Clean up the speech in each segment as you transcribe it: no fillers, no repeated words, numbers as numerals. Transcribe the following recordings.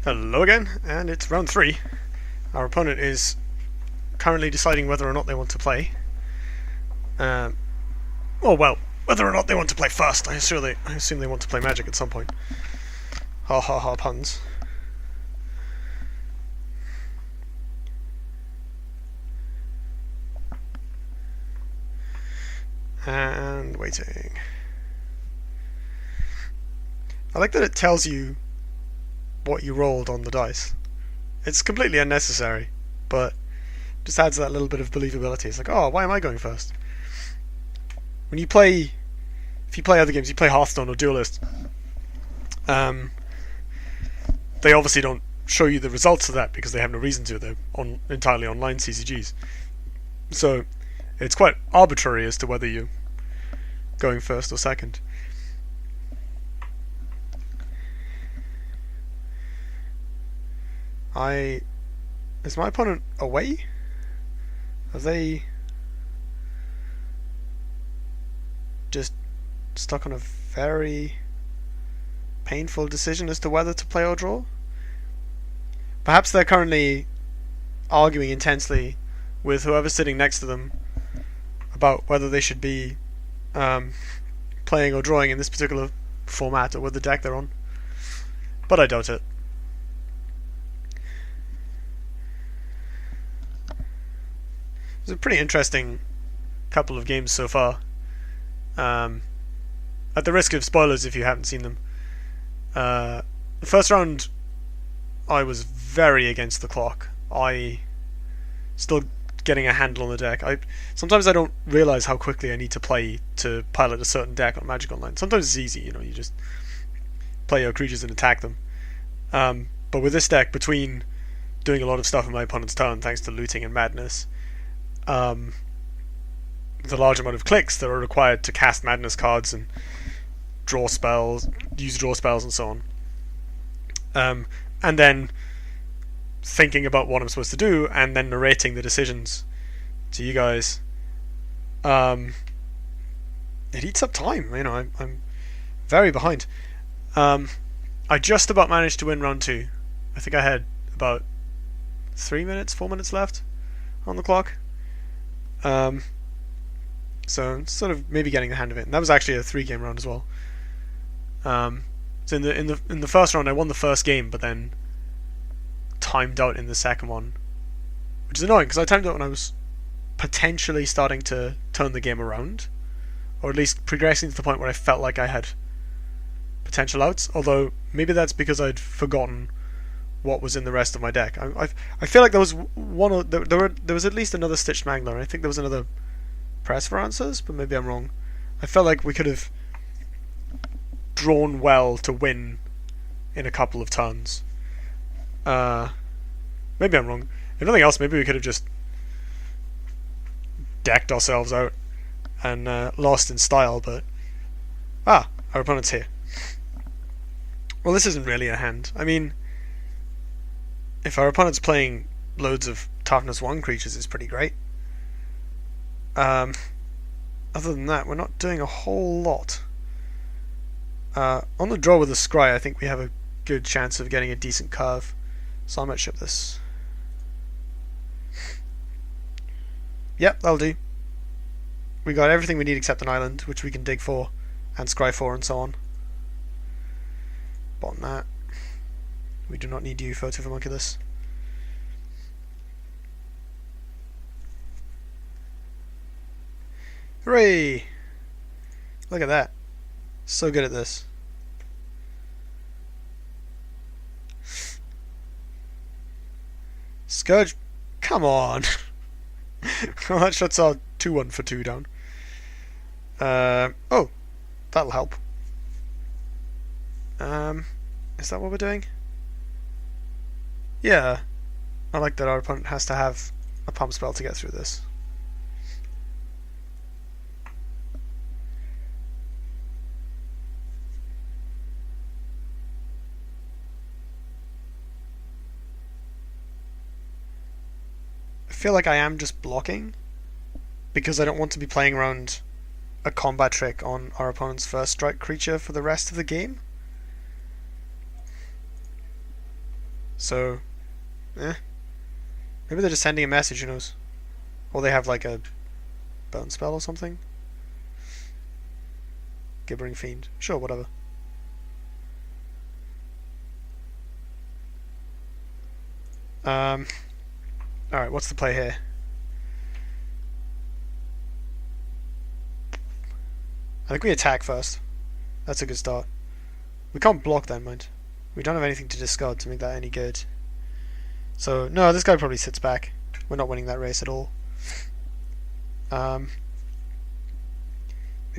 Hello again, and it's round 3. Our opponent is currently deciding whether or not they want to play. Um, whether or not they want to play first. I assume they want to play Magic at some point. Ha ha ha puns. And waiting. I like that it tells you what you rolled on the dice. It's completely unnecessary, but just adds that little bit of believability. It's like, oh, why am I going first? If you play other games, you play Hearthstone or Duelist, they obviously don't show you the results of that because they have no reason to. They're entirely online CCGs. So it's quite arbitrary as to whether you're going first or second. Is my opponent away? Are they just stuck on a very painful decision as to whether to play or draw? Perhaps they're currently arguing intensely with whoever's sitting next to them about whether they should be playing or drawing in this particular format or with the deck they're on. But I doubt it. It's a pretty interesting couple of games so far. At the risk of spoilers if you haven't seen them, the first round I was very against the clock. I still getting a handle on the deck. Sometimes I don't realise how quickly I need to play to pilot a certain deck on Magic Online. Sometimes it's easy, you just play your creatures and attack them. But with this deck, between doing a lot of stuff in my opponent's turn thanks to looting and madness, the large amount of clicks that are required to cast madness cards and draw spells, use draw spells and so on, and then thinking about what I'm supposed to do and then narrating the decisions to you guys, it eats up time. I'm very behind. I just about managed to win round 2. I think I had about 4 minutes left on the clock. So sort of maybe getting the hang of it. And that was actually a 3-game round as well. So in the first round I won the first game, but then timed out in the second one, which is annoying because I timed out when I was potentially starting to turn the game around, or at least progressing to the point where I felt like I had potential outs. Although maybe that's because I'd forgotten what was in the rest of my deck. I feel like there was there was at least another Stitched Mangler, and I think there was another Press for Answers, but maybe I'm wrong. I felt like we could have drawn well to win in a couple of turns. Maybe I'm wrong. If nothing else, maybe we could have just decked ourselves out and lost in style, but our opponent's here. Well, this isn't really a hand. I mean, if our opponent's playing loads of Toughness 1 creatures, it's pretty great. Other than that, we're not doing a whole lot. On the draw with the Scry, I think we have a good chance of getting a decent curve, so I might ship this. Yep, that'll do. We got everything we need except an island, which we can dig for, and Scry for, and so on. Bottom that. We do not need you, Photo Homunculus. Hooray! Look at that. So good at this. Scourge, come on! Well, that shuts our 2-1 for 2 down. Oh, that'll help. Is that what we're doing? Yeah. I like that our opponent has to have a pump spell to get through this. I feel like I am just blocking because I don't want to be playing around a combat trick on our opponent's first strike creature for the rest of the game. So, maybe they're just sending a message, who knows? Or they have like a bone spell or something. Gibbering Fiend. Sure, whatever. Alright, what's the play here? I think we attack first. That's a good start. We can't block that, mind. We don't have anything to discard to make that any good. So, no, this guy probably sits back. We're not winning that race at all. Maybe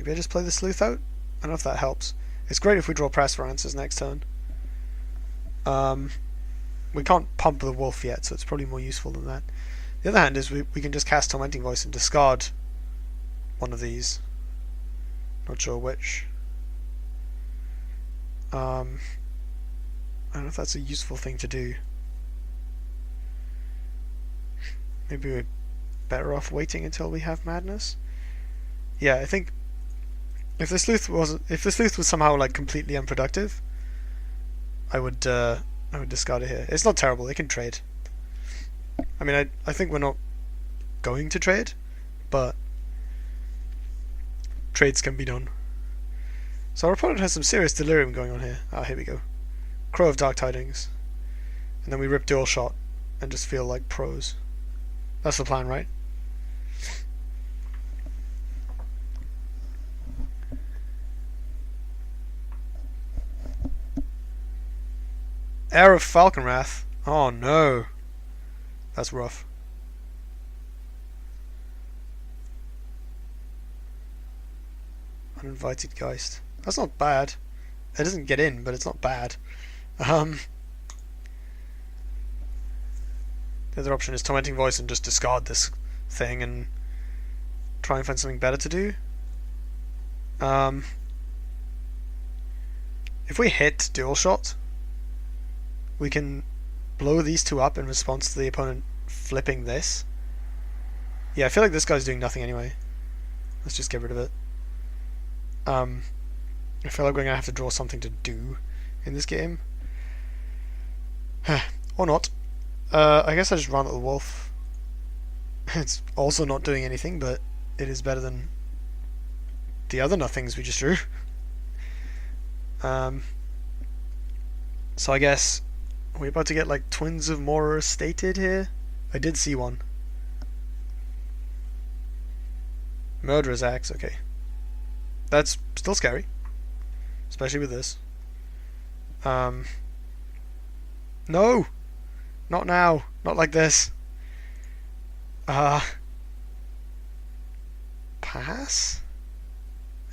I just play the Sleuth out? I don't know if that helps. It's great if we draw press for answers next turn. We can't pump the wolf yet, so it's probably more useful than that. The other hand is we can just cast Tormenting Voice and discard one of these. Not sure which. I don't know if that's a useful thing to do. Maybe we're better off waiting until we have Madness. Yeah, I think if the sleuth was somehow like completely unproductive, I would discard it here. It's not terrible. They can trade. I mean, I think we're not going to trade, but trades can be done. So our opponent has some serious delirium going on here. Ah, here we go. Crow of Dark Tidings. And then we rip Dual Shot and just feel like pros. That's the plan, right? Heir of Falconwrath. Oh no. That's rough. Uninvited Geist. That's not bad. It doesn't get in, but it's not bad. The other option is Tormenting Voice and just discard this thing and try and find something better to do. If we hit Dual Shot, we can blow these two up in response to the opponent flipping this. Yeah, I feel like this guy's doing nothing anyway. Let's just get rid of it. I feel like we're going to have to draw something to do in this game. Or not. I guess I just run at the wolf. It's also not doing anything, but it is better than the other nothings we just drew. So I guess we're about to get like Twins of Mora stated here. I did see one. Murderer's Axe, okay. That's still scary. Especially with this. No! Not now. Not like this. Pass?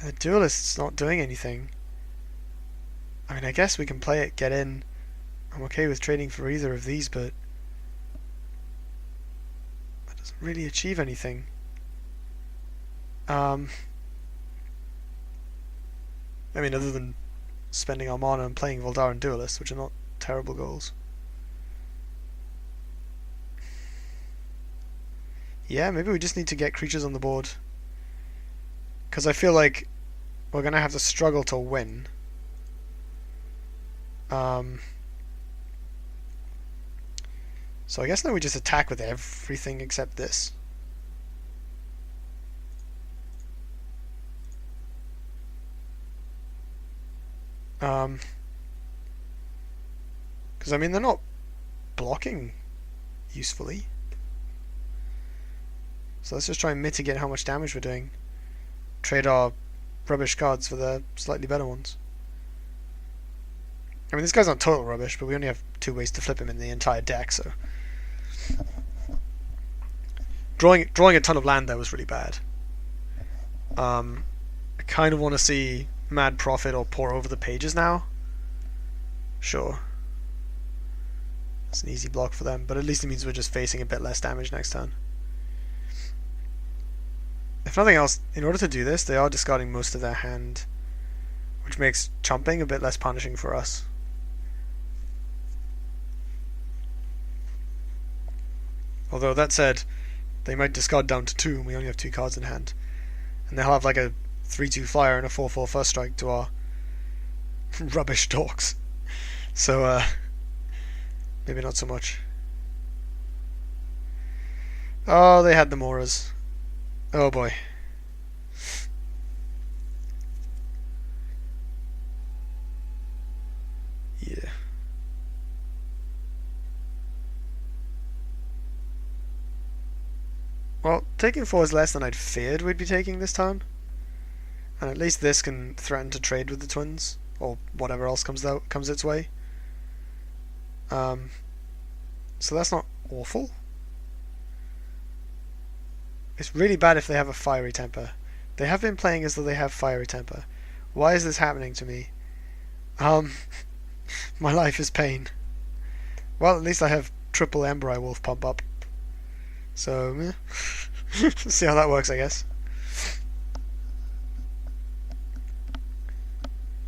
The Duelist's not doing anything. I mean, I guess we can play it, get in. I'm okay with trading for either of these, but that doesn't really achieve anything. I mean, other than spending our mana and playing Voldaren Duelist, which are not terrible goals. Yeah, maybe we just need to get creatures on the board. Because I feel like we're going to have to struggle to win. So I guess now we just attack with everything except this. Because I mean, they're not blocking usefully. So let's just try and mitigate how much damage we're doing. Trade our rubbish cards for the slightly better ones. I mean, this guy's not total rubbish, but we only have 2 ways to flip him in the entire deck, so... Drawing a ton of land there was really bad. I kind of want to see Mad Prophet or Pour Over the Pages now. Sure. It's an easy block for them, but at least it means we're just facing a bit less damage next turn. If nothing else, in order to do this, they are discarding most of their hand, which makes chomping a bit less punishing for us. Although, that said, they might discard down to 2 and we only have 2 cards in hand. And they'll have like a 3/2 flyer and a 4/4 first strike to our rubbish dorks. So, Maybe not so much. Oh, they had the Moras. Oh boy. Yeah. Well, taking 4 is less than I'd feared we'd be taking this turn. And at least this can threaten to trade with the twins. Or whatever else comes its way. So that's not awful. It's really bad if they have a fiery temper. They have been playing as though they have fiery temper. Why is this happening to me? My life is pain. Well, at least I have triple Ember Wolf pump up. So, see how that works, I guess.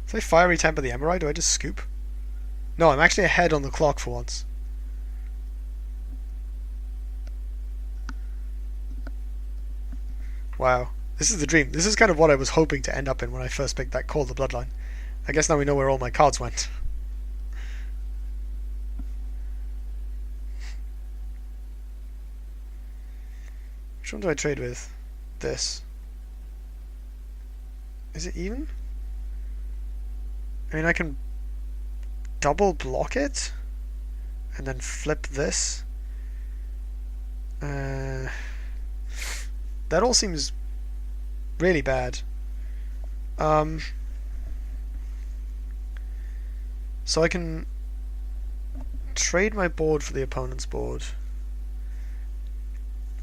If I fiery temper the Ember, do I just scoop? No, I'm actually ahead on the clock for once. Wow, this is the dream. This is kind of what I was hoping to end up in when I first picked that Call the Bloodline. I guess now we know where all my cards went. Which one do I trade with? This. Is it even? I mean, I can double block it and then flip this. That all seems really bad. So I can trade my board for the opponent's board.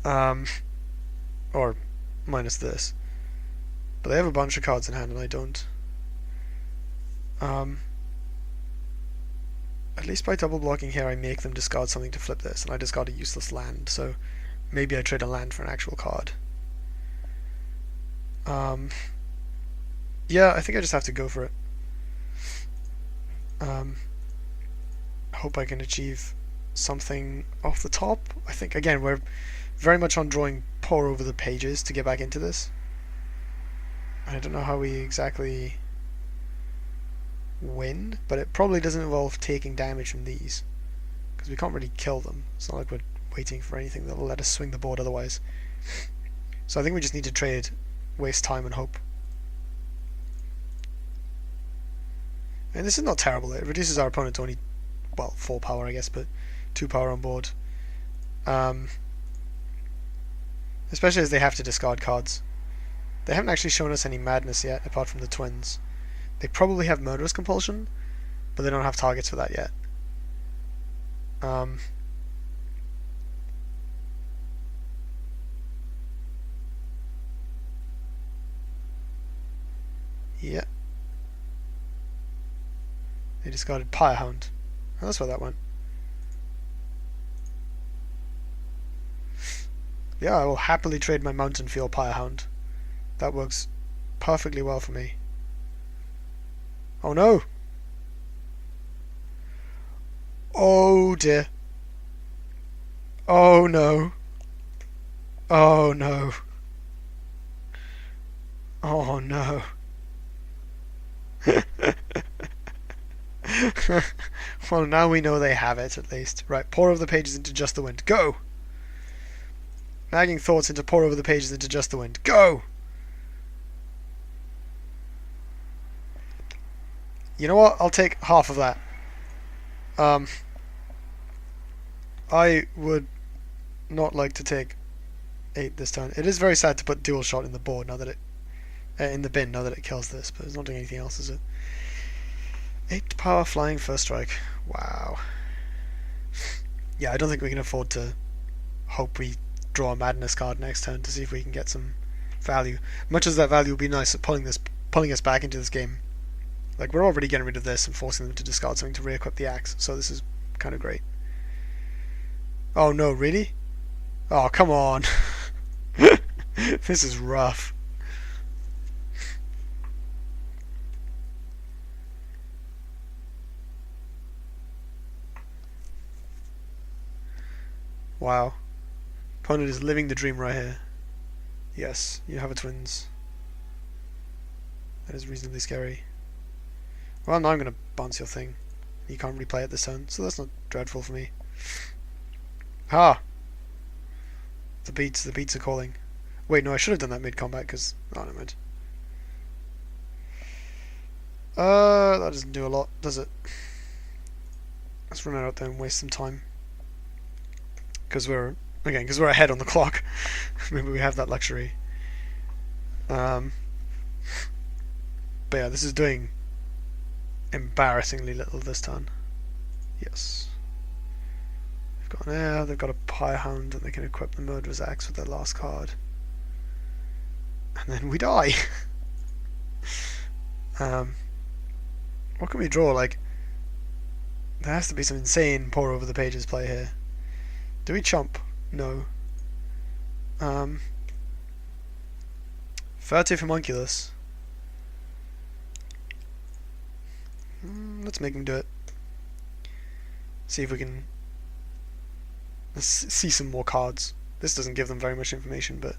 Or minus this. But they have a bunch of cards in hand and I don't. At least by double blocking here I make them discard something to flip this, and I discard a useless land, so maybe I trade a land for an actual card. Yeah, I think I just have to go for it. Hope I can achieve something off the top. I think, again, we're very much on drawing Pore Over the Pages to get back into this. I don't know how we exactly win, but it probably doesn't involve taking damage from these, because we can't really kill them. It's not like we're waiting for anything that will let us swing the board otherwise. So I think we just need to trade, waste time and hope. And this is not terrible. It reduces our opponent to only, well, 4 power I guess, but 2 power on board. Especially as they have to discard cards. They haven't actually shown us any madness yet, apart from the twins. They probably have Murderous Compulsion, but they don't have targets for that yet. Yeah. They discarded Pyrehound. Oh, that's where that went. Yeah, I will happily trade my Mountain Field Pyrehound. That works perfectly well for me. Oh no! Oh dear. Oh no. Oh no. Oh no. Well, now we know they have it, at least. Right, Pore Over the Pages into Just the Wind. Go! Nagging Thoughts into Pore Over the Pages into Just the Wind. Go! You know what? I'll take half of that. I would not like to take 8 this turn. It is very sad to put Dual Shot in the board now that it in the bin now that it kills this, but it's not doing anything else, is it? 8 power flying first strike. Wow. Yeah, I don't think we can afford to hope we draw a Madness card next turn to see if we can get some value. Much as that value would be nice at pulling us back into this game. Like, we're already getting rid of this and forcing them to discard something to re-equip the axe, so this is kind of great. Oh no, really? Oh, come on. This is rough. Wow. Opponent is living the dream right here. Yes, you have a twins. That is reasonably scary. Well, now I'm going to bounce your thing. You can't replay it this turn, so that's not dreadful for me. Ah! The beats are calling. Wait, no, I should have done that mid-combat, because... Oh, never mind. That doesn't do a lot, does it? Let's run out there and waste some time. Because we're ahead on the clock. Maybe we have that luxury. But yeah, this is doing embarrassingly little this turn. Yes. They've got an air, they've got a Pyhound, and they can equip the Murderer's Axe with their last card. And then we die! What can we draw? Like, there has to be some insane pour over the pages play here. Do we chomp? No. Furtive Homunculus. Let's make him do it. See if we can see some more cards. This doesn't give them very much information, but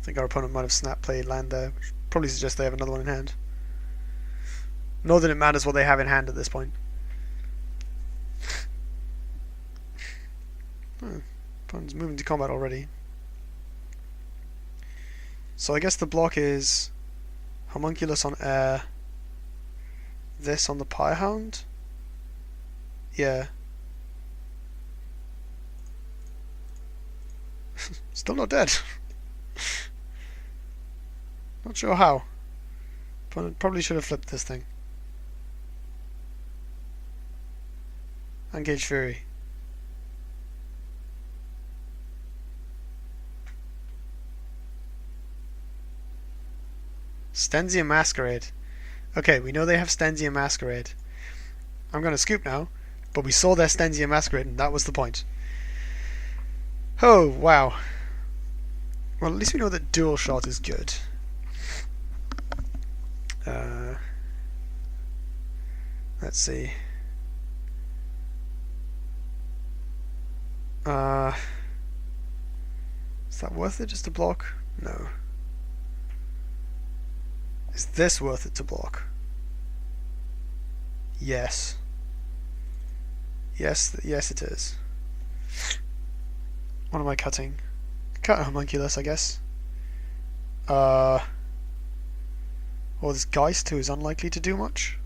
I think our opponent might have snap played land there, which probably suggests they have another one in hand. Not that it matters what they have in hand at this point. Opponent's moving to combat already. So I guess the block is Homunculus on air, this on the Pyhound? Yeah. Still not dead. Not sure how. But probably should have flipped this thing. Engage Fury. Stensia Masquerade. Okay, we know they have Stensia Masquerade. I'm going to scoop now, but we saw their Stensia Masquerade and that was the point. Oh, wow. Well, at least we know that Dual Shot is good. Let's see. Is that worth it just to block? No. Is this worth it to block? Yes. Yes, it is. What am I cutting? Cut a Homunculus, I guess. Well, this Geist, who is unlikely to do much.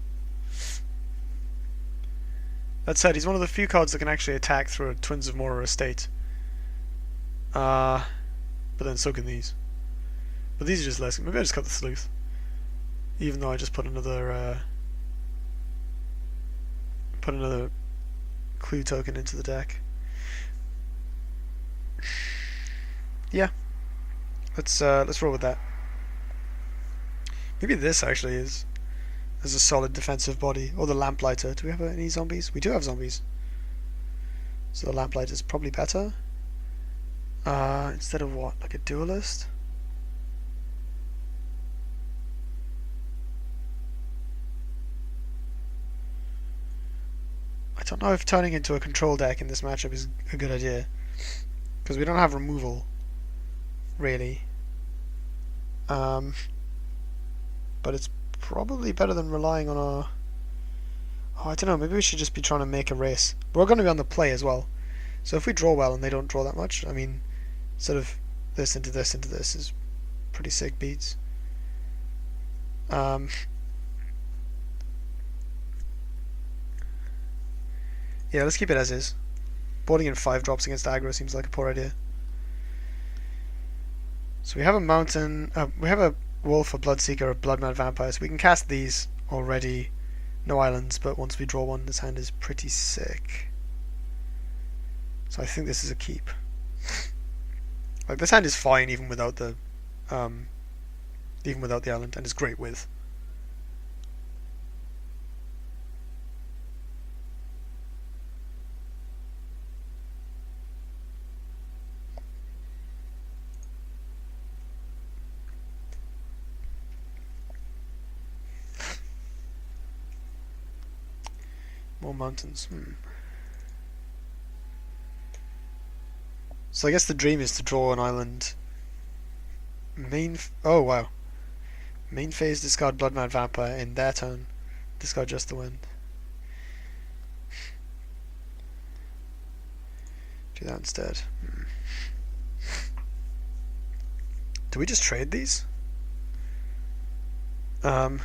That said, he's one of the few cards that can actually attack through a Twins of Mora estate. But then so can these. But these are just less. Maybe I just cut the Sleuth. Even though I just put another clue token into the deck. Yeah. Let's roll with that. Maybe this actually is a solid defensive body. Or the Lamplighter. Do we have any zombies? We do have zombies. So the Lamplighter is probably better. Instead of what? Like a duelist? I don't know if turning into a control deck in this matchup is a good idea. Because we don't have removal. Really. But it's probably better than relying on our... Oh, I don't know, maybe we should just be trying to make a race. We're going to be on the play as well. So if we draw well and they don't draw that much, I mean, sort of this into this into this is pretty sick beats. Yeah, let's keep it as is. Boarding in 5 drops against aggro seems like a poor idea. So we have a mountain, we have a wolf, a bloodseeker, a bloodmad vampire, so we can cast these already. No islands, but once we draw one, this hand is pretty sick. So I think this is a keep. Like, this hand is fine even without the island, and it's great with. More mountains. So I guess the dream is to draw an island. Oh wow. Main phase, discard Bloodmad Vampire in their turn. Discard Just the Wind. Do that instead. Do we just trade these? I'll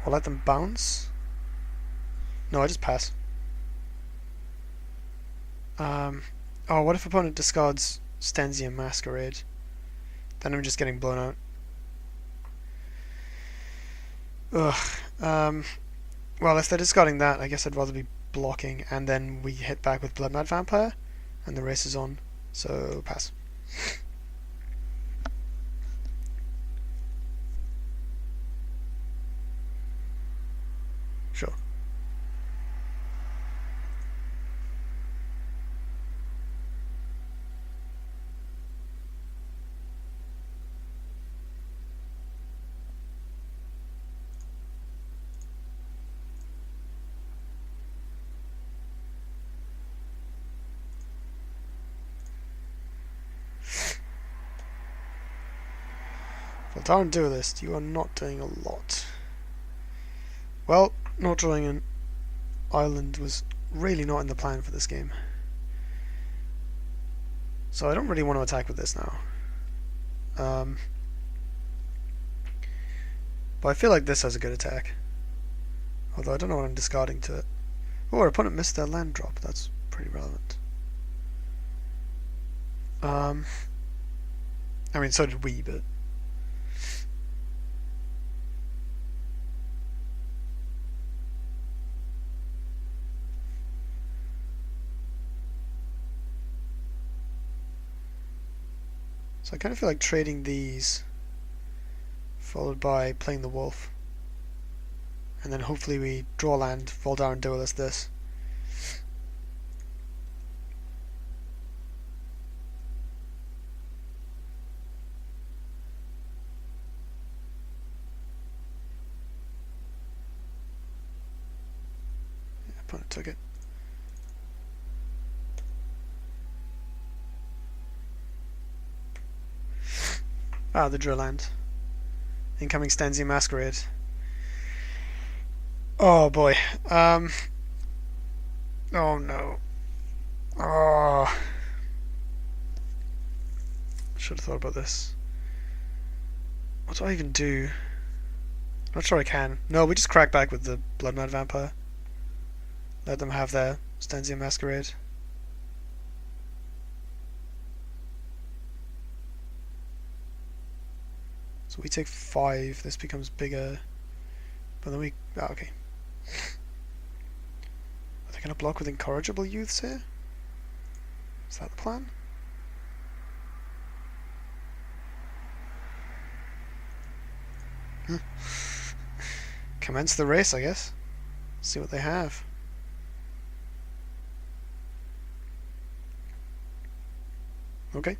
let them bounce. No, I just pass. Oh, what if opponent discards Stensian Masquerade? Then I'm just getting blown out. Ugh. Well, if they're discarding that, I guess I'd rather be blocking, and then we hit back with Bloodmad Vampire, and the race is on. So, pass. Sure. Voldaren Duelist, you are not doing a lot. Well, not drawing an island was really not in the plan for this game. So I don't really want to attack with this now. But I feel like this has a good attack. Although I don't know what I'm discarding to it. Oh, our opponent missed their land drop. That's pretty relevant. I mean, so did we, but... So I kind of feel like trading these, followed by playing the wolf. And then hopefully we draw land, Voldaren Duelist this. Yeah, opponent took it. Ah, the drill land. Incoming Stensian Masquerade. Oh boy. Oh no. Oh. Should have thought about this. What do I even do? Not sure I can. No, we just crack back with the Bloodmad Vampire. Let them have their Stensian Masquerade. So we take 5, this becomes bigger. But then we... Oh, okay. Are they going to block with Incorrigible Youths here? Is that the plan? Commence the race, I guess. See what they have. Okay.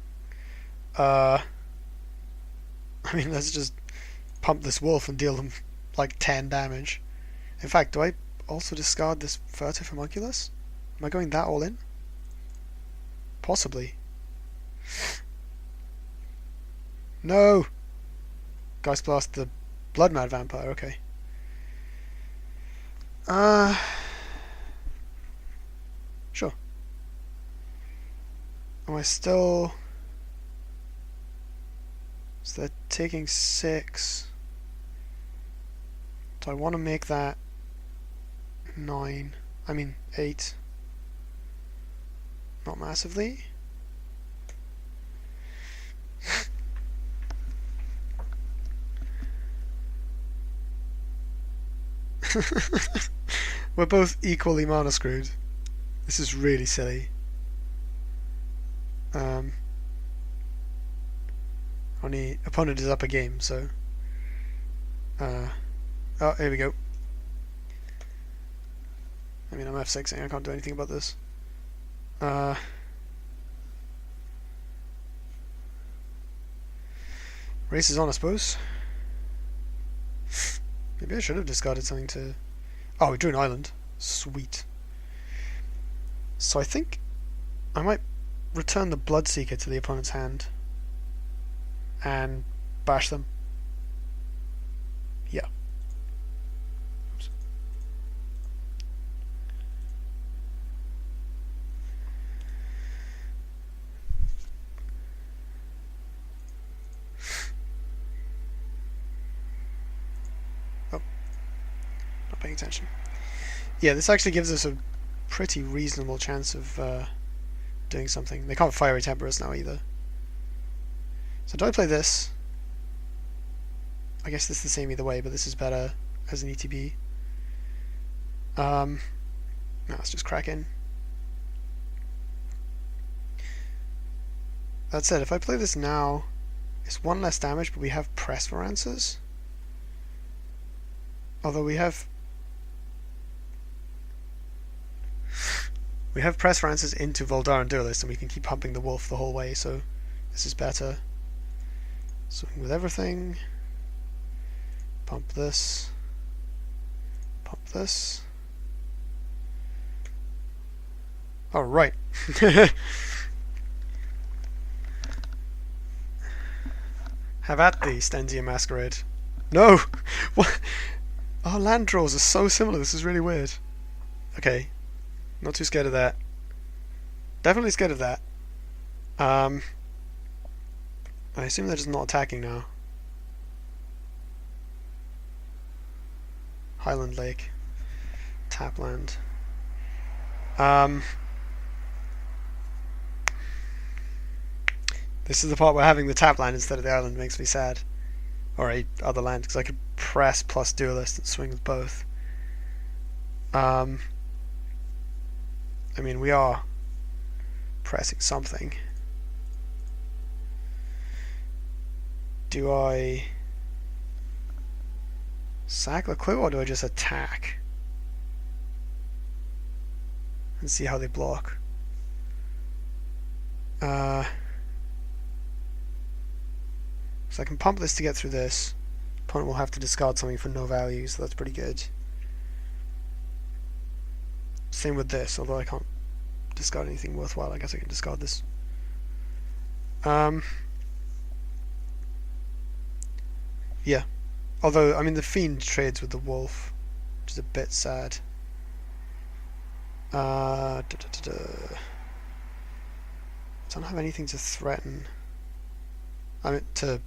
I mean, let's just pump this wolf and deal them like 10 damage. In fact, do I also discard this Furtive Homunculus? Am I going that all in? Possibly. No! Geistblast the Bloodmad Vampire, okay. Sure. Am I still... So they're taking 6. Do I want to make that 9? I mean 8. Not massively. We're both equally mana screwed. This is really silly. Only opponent is up a game, so... oh, here we go. I mean, I'm F6ing, I can't do anything about this. Race is on, I suppose. Maybe I should have discarded something to... Oh, we drew an island. Sweet. So I think I might return the Bloodseeker to the opponent's hand and bash them. Yeah. Oops. Oh, not paying attention. Yeah, this actually gives us a pretty reasonable chance of doing something. They can't Fiery Temper us now either. So do I play this? I guess this is the same either way, but this is better as an ETB. No, let's just crack in. That said, if I play this now, it's 1 less damage, but we have Pressforances. Although we have Pressforances into Voldaren Duelist, and we can keep pumping the wolf the whole way, so this is better. Swing with everything. Pump this. Pump this. Oh, right. Have at thee, Stensia Masquerade. No! What? Our land draws are so similar, this is really weird. Okay. Not too scared of that. Definitely scared of that. I assume they're just not attacking now. Highland Lake. Tapland. This is the part where having the Tapland instead of the island makes me sad. Or a other land, because I could press plus Duelist and swing with both. I mean, we are pressing something. Do I sack the clue, or do I just attack and see how they block? So I can pump this to get through this. Opponent will have to discard something for no value, so that's pretty good. Same with this, although I can't discard anything worthwhile. I guess I can discard this. Yeah. Although, I mean, the Fiend trades with the Wolf, which is a bit sad. Don't have anything to threaten. I mean, to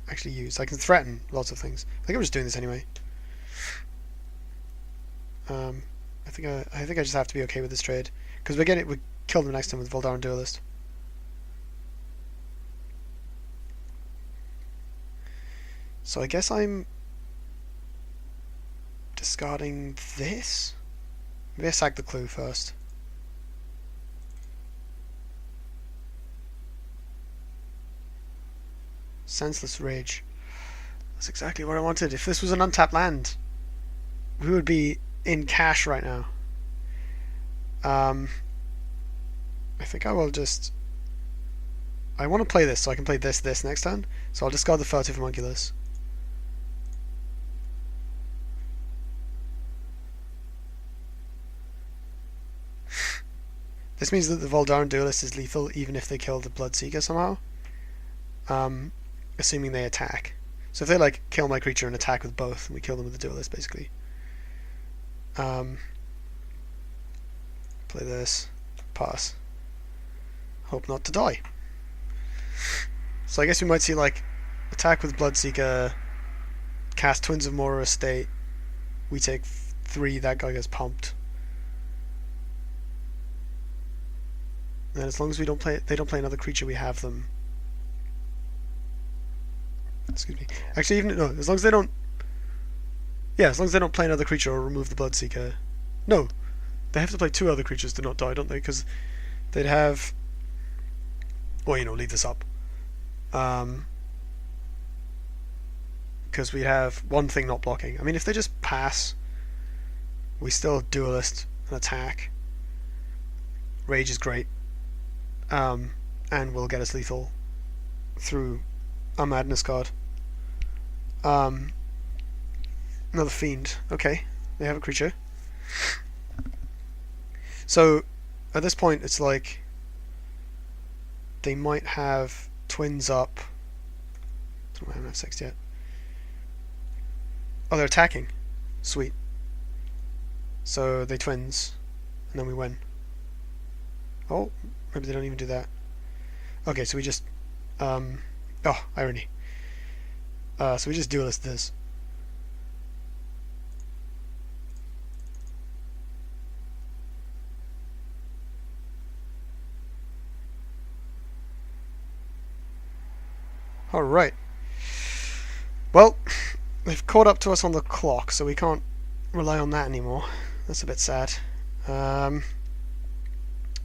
actually use. I can threaten lots of things. I think I'm just doing this anyway. I think I just have to be okay with this trade, because we kill them next time with Voldaren Duelist. So I guess I'm discarding this. Maybe I sack the clue first. Senseless Rage. That's exactly what I wanted. If this was an untapped land, we would be in cash right now. I think I will just... I want to play this so I can play this next turn. So I'll discard the Furtive Homunculus. This means that the Voldaren Duelist is lethal even if they kill the Bloodseeker somehow. Assuming they attack. So if they like kill my creature and attack with both, we kill them with the Duelist basically. Play this. Pass. Hope not to die. So I guess we might see like attack with Bloodseeker, cast Twins of Mora Estate, we take 3, that guy gets pumped. And as long as they don't play another creature, we have them. Excuse me. Actually, even no, as long as they don't. Yeah, as long as they don't play another creature or remove the Bloodseeker. No, they have to play 2 other creatures to not die, don't they? Because they'd have. Well, leave this up. Because we'd have one thing not blocking. I mean, if they just pass, we still Duelist and attack. Rage is great. And will get us lethal through a Madness card. Another Fiend. Okay, they have a creature. So, at this point it's like they might have twins up. I haven't have 6 yet. Oh, they're attacking. Sweet. So they twins, and then we win. Oh, maybe they don't even do that. Okay, so we just oh, irony. So we just duelist this. Alright. Well, they've caught up to us on the clock, so we can't rely on that anymore. That's a bit sad. We're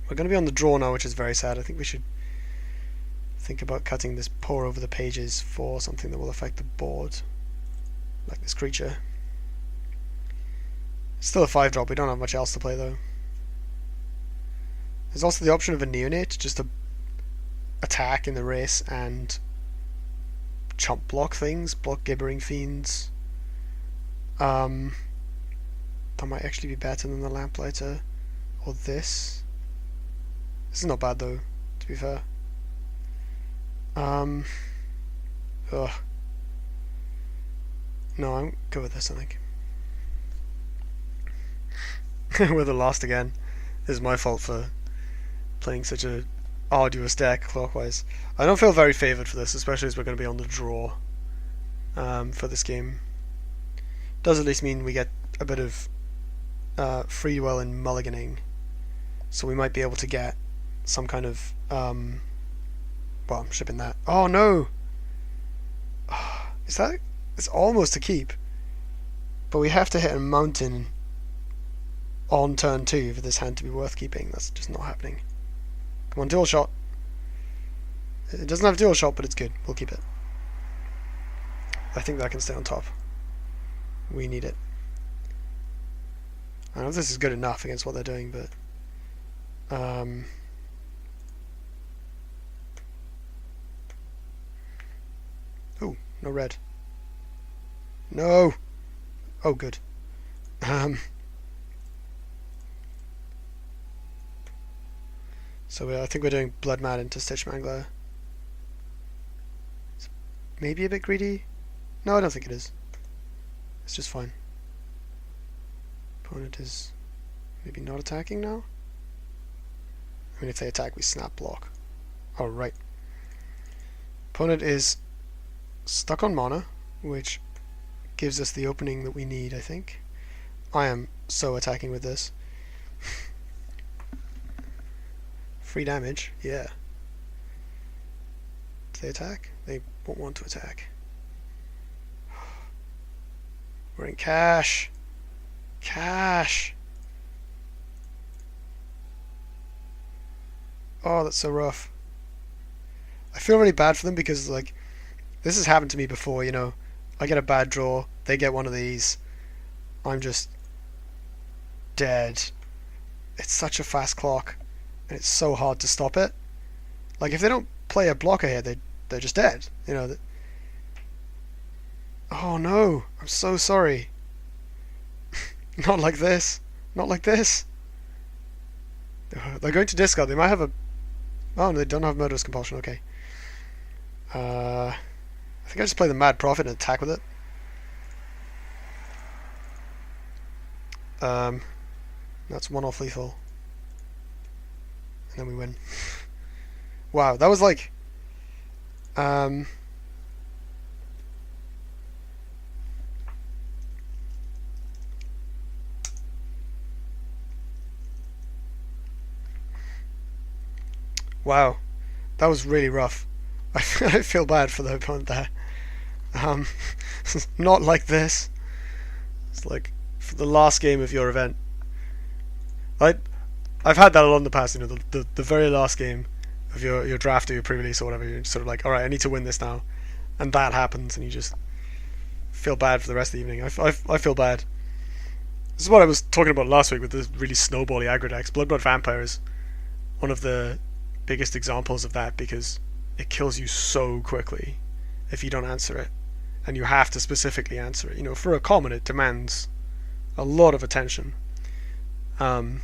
going to be on the draw now, which is very sad. I think we should think about cutting this pour over the pages for something that will affect the board, like this creature. It's still a 5-drop. We don't have much else to play though. There's also the option of a neonate, just to attack in the race and chump block things, block gibbering fiends. That might actually be better than the lamplighter or this. This is not bad though, to be fair. Ugh. No, I'm good with this, I think. We're the last again. This is my fault for playing such a arduous deck clockwise. I don't feel very favoured for this, especially as we're going to be on the draw for this game. Does at least mean we get a bit of free dwell and mulliganing, so we might be able to get some kind of well, I'm shipping that. Oh no! Is that? It's almost a keep, but we have to hit a mountain on turn 2 for this hand to be worth keeping. That's just not happening. Come on, dual shot. It doesn't have dual shot, but it's good. We'll keep it. I think that can stay on top. We need it. I don't know if this is good enough against what they're doing, but oh, no red. No. Oh, good. So I think we're doing Blood Mad into Stitch Mangler. It's maybe a bit greedy. No, I don't think it is. It's just fine. Opponent is maybe not attacking now. I mean, if they attack, we snap block. Alright. Opponent is stuck on mana, which gives us the opening that we need, I think. I am so attacking with this. Free damage, yeah. Do they attack? They won't want to attack. We're in cash. Cash. Oh, that's so rough. I feel really bad for them because, like, this has happened to me before, you know. I get a bad draw, they get one of these. I'm just dead. It's such a fast clock, and it's so hard to stop it. Like, if they don't play a blocker here, they're just dead, you know. Oh no, I'm so sorry. Not like this. Not like this. They're going to discard. They might have a... Oh, no, they don't have Murderous Compulsion. Okay. I think I just play the Mad Prophet and attack with it. That's 1 off lethal. And then we win. Wow, that was like... Wow, that was really rough. I feel bad for the opponent there. Not like this. It's like for the last game of your event. I've had that a lot in the past. You know, the very last game of your draft or your pre-release or whatever. You're sort of like, all right, I need to win this now, and that happens, and you just feel bad for the rest of the evening. I feel bad. This is what I was talking about last week with the really snowbally aggro decks. Blood Vampire is one of the biggest examples of that because it kills you so quickly if you don't answer it, and you have to specifically answer it. You know, for a common, it demands a lot of attention. I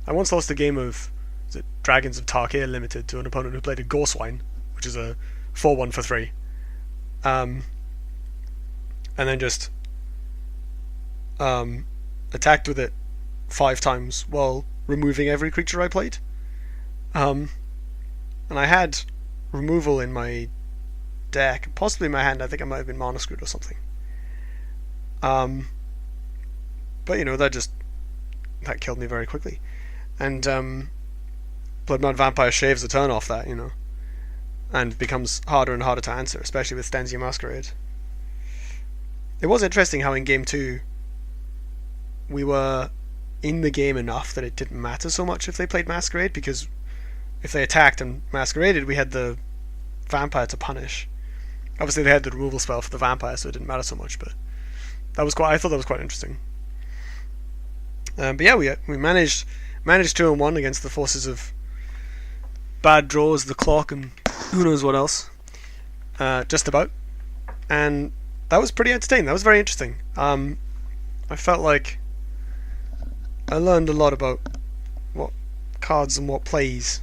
once lost a game of is it Dragons of Tarkir Limited to an opponent who played a Gorswine, which is a 4/1 for 3. And then just attacked with it 5 times while removing every creature I played. And I had removal in my deck, possibly in my hand. I think I might have been Mana Screwed or something. But that killed me very quickly. And Bloodmount Vampire shaves a turn off that, and becomes harder and harder to answer, especially with Stensia Masquerade. It was interesting how in game 2 we were in the game enough that it didn't matter so much if they played Masquerade, because if they attacked and Masqueraded, we had the Vampire to punish. Obviously they had the removal spell for the Vampire, so it didn't matter so much, but I thought that was quite interesting. But yeah, we managed 2-1 against the forces of Bad Draws, the Clock, and who knows what else. Just about. And that was pretty entertaining. That was very interesting. I felt like I learned a lot about what cards and what plays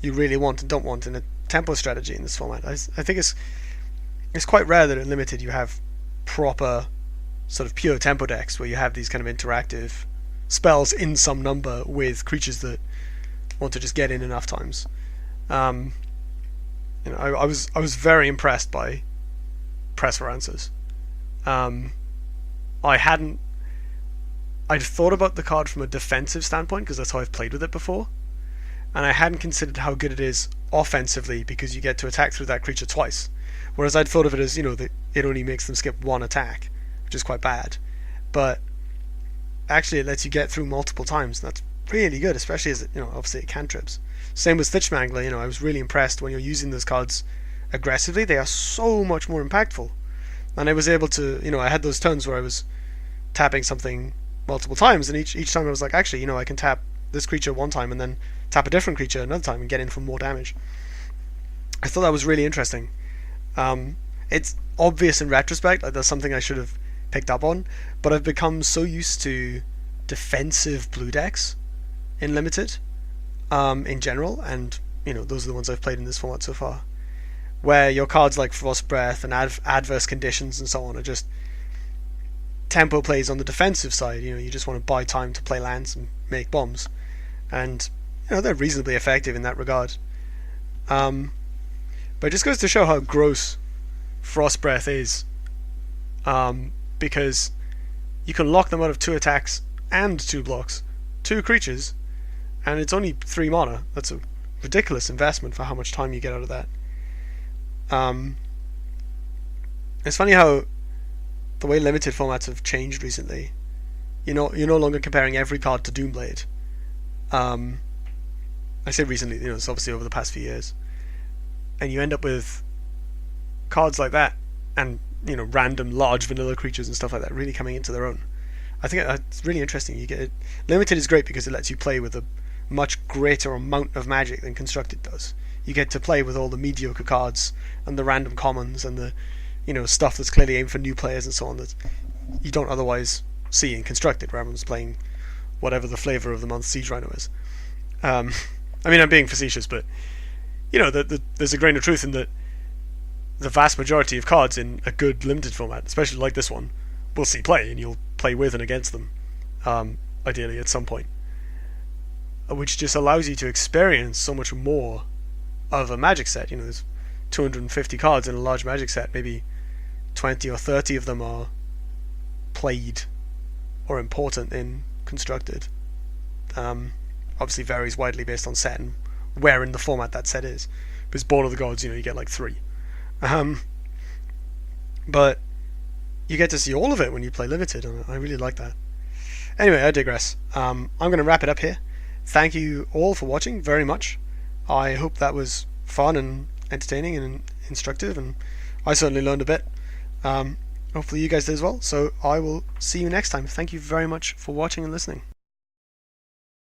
you really want and don't want in a tempo strategy in this format. I think it's quite rare that in Limited you have proper sort of pure tempo decks where you have these kind of interactive spells in some number with creatures that want to just get in enough times. I was very impressed by Press for Answers. I'd thought about the card from a defensive standpoint because that's how I've played with it before, and I hadn't considered how good it is offensively because you get to attack through that creature twice, whereas I'd thought of it as that it only makes them skip 1 attack, which is quite bad, but actually it lets you get through multiple times, and that's really good, especially as obviously it cantrips. Same with Stitch Mangler. I was really impressed when you're using those cards aggressively. They are so much more impactful, and I was able to I had those turns where I was tapping something multiple times, and each time I was like, actually I can tap this creature one time and then tap a different creature another time and get in for more damage. I thought that was really interesting. It's obvious in retrospect, like that's something I should have picked up on, but I've become so used to defensive blue decks in Limited in general, and those are the ones I've played in this format so far, where your cards like Frost Breath and Adverse Conditions and so on are just tempo plays on the defensive side. You just want to buy time to play lands and make bombs, and they're reasonably effective in that regard. But it just goes to show how gross Frost Breath is, because you can lock them out of 2 attacks and 2 blocks, 2 creatures, and it's only 3 mana. That's a ridiculous investment for how much time you get out of that. It's funny how the way Limited formats have changed recently. You're no longer comparing every card to Doomblade. I say recently, it's obviously over the past few years, and you end up with cards like that, and random large vanilla creatures and stuff like that really coming into their own. I think it's really interesting. You get it. Limited is great because it lets you play with a much greater amount of magic than Constructed does. You get to play with all the mediocre cards and the random commons and the stuff that's clearly aimed for new players and so on that you don't otherwise see in Constructed, where everyone's playing whatever the flavour of the month Siege Rhino is. I'm being facetious, but there's a grain of truth in that the vast majority of cards in a good Limited format, especially like this one, will see play, and you'll play with and against them, ideally at some point, which just allows you to experience so much more of a Magic set. There's 250 cards in a large Magic set. Maybe 20 or 30 of them are played or important in Constructed. Obviously varies widely based on set and where in the format that set is. Because Born of the Gods, you get like 3. But you get to see all of it when you play Limited, and I really like that. Anyway, I digress. I'm going to wrap it up here. Thank you all for watching very much. I hope that was fun and entertaining and instructive, and I certainly learned a bit. Hopefully you guys did as well. So I will see you next time. Thank you very much for watching and listening.